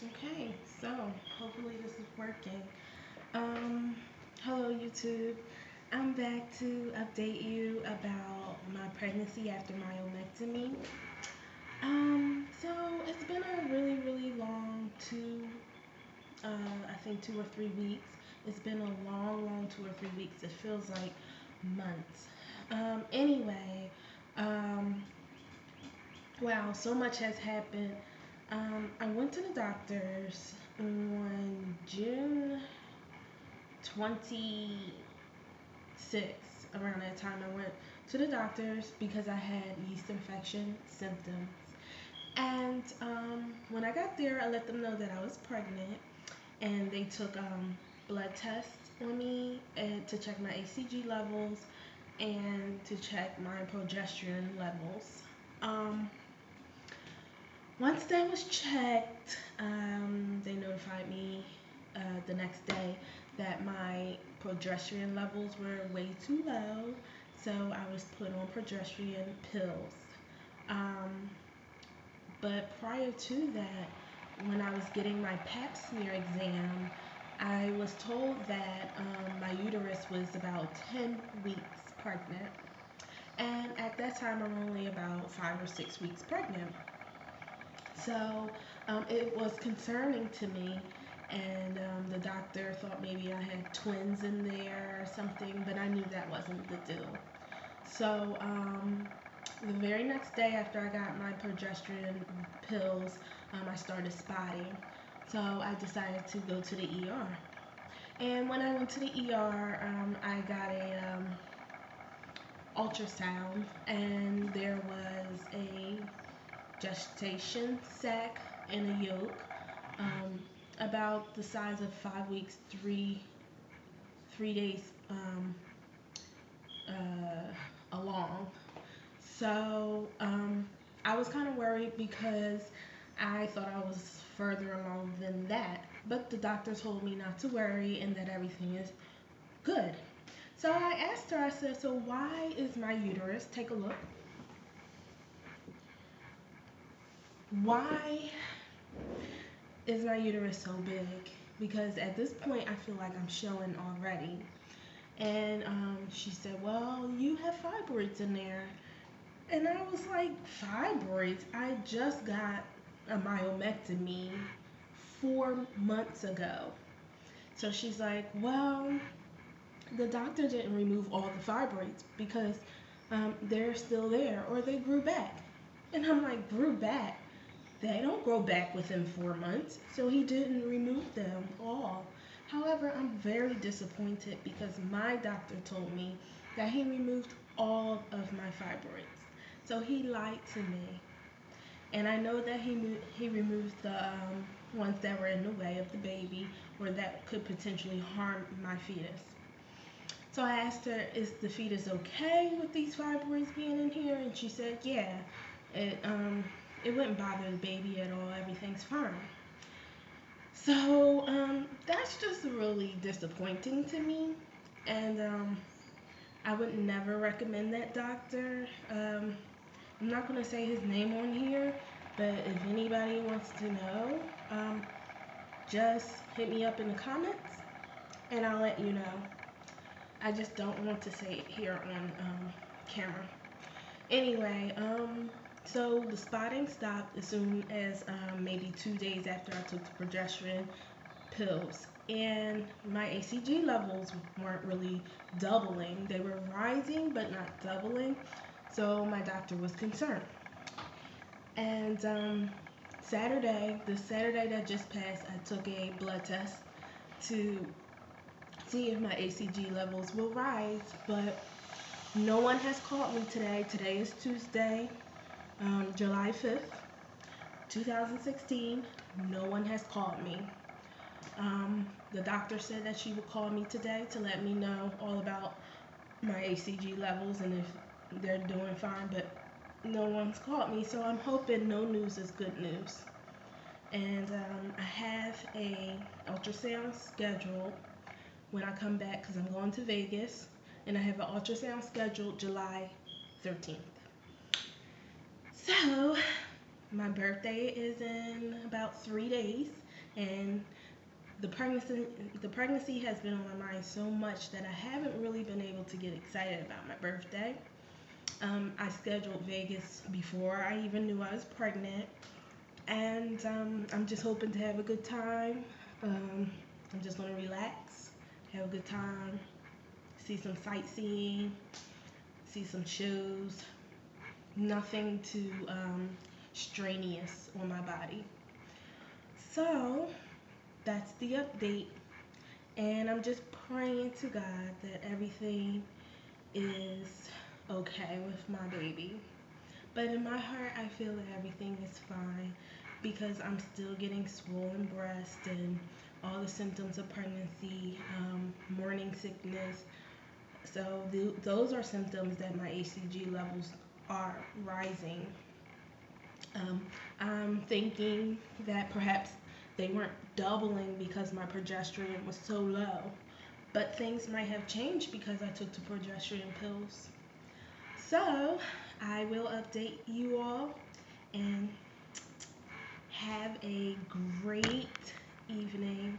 Okay, so hopefully this is working. Um, Hello YouTube. I'm back to update you about my pregnancy after myomectomy. So it's been a really long I think 2 or 3 weeks. It's been a long 2 or 3 weeks. It feels like months. Anyway, um, wow, so much has happened. I went to the doctors on June 26th. Around that time, I went to the doctors because I had yeast infection symptoms. And when I got there, I let them know that I was pregnant, and they took blood tests on me and to check my ACG levels and to check my progesterone levels. Um, Once that was checked, they notified me the next day that my progesterone levels were way too low, so I was put on progesterone pills. Um, but prior to that, when I was getting my pap smear exam, I was told that my uterus was about 10 weeks pregnant. And at that time, I'm only about 5 or 6 weeks pregnant. So it was concerning to me, and the doctor thought maybe I had twins in there or something, but I knew that wasn't the deal. So the very next day after I got my progesterone pills, I started spotting. So I decided to go to the ER. And when I went to the ER, I got a ultrasound, and there was a gestation sac and a yolk, um, about the size of 5 weeks, three days along. So I was kind of worried because I thought I was further along than that. But the doctor told me not to worry and that everything is good. So I asked her, I said, so why is my uterus, take a look, why is my uterus so big? Because at this point, I feel like I'm showing already. And she said, well, you have fibroids in there. And I was like, fibroids? I just got a myomectomy 4 months ago. So she's like, well, the doctor didn't remove all the fibroids because they're still there or they grew back. And I'm like, grew back? They don't grow back within 4 months, so he didn't remove them all. However, I'm very disappointed because my doctor told me that he removed all of my fibroids. So he lied to me. And I know that he removed the ones that were in the way of the baby or that could potentially harm my fetus. So I asked her, is the fetus okay with these fibroids being in here? And she said, yeah, it it wouldn't bother the baby at all. Everything's fine. So that's just really disappointing to me, and I would never recommend that doctor. I'm not gonna say his name on here, but if anybody wants to know, just hit me up in the comments, and I'll let you know. I just don't want to say it here on camera. Anyway, so the spotting stopped as soon as maybe 2 days after I took the progesterone pills. And my ACG levels weren't really doubling. They were rising, but not doubling. So my doctor was concerned. And the Saturday that just passed, I took a blood test to see if my ACG levels will rise. But no one has called me today. Today is Tuesday, July 5th, 2016. No one has called me. The doctor said that she would call me today to let me know all about my ACG levels and if they're doing fine, but no one's called me, so I'm hoping no news is good news. And I have a ultrasound scheduled when I come back because I'm going to Vegas, and I have an ultrasound scheduled July 13th. So my birthday is in about 3 days, and the pregnancy has been on my mind so much that I haven't really been able to get excited about my birthday. I scheduled Vegas before I even knew I was pregnant, and I'm just hoping to have a good time. I'm just gonna relax, have a good time, see some sightseeing, see some shows. Nothing too strenuous on my body. So that's the update, and I'm just praying to God that everything is okay with my baby. But in my heart, I feel that everything is fine because I'm still getting swollen breast and all the symptoms of pregnancy, morning sickness. So those are symptoms that my HCG levels are rising. Um, I'm thinking that perhaps they weren't doubling because my progesterone was so low, but things might have changed because I took the progesterone pills. So I will update you all, and have a great evening.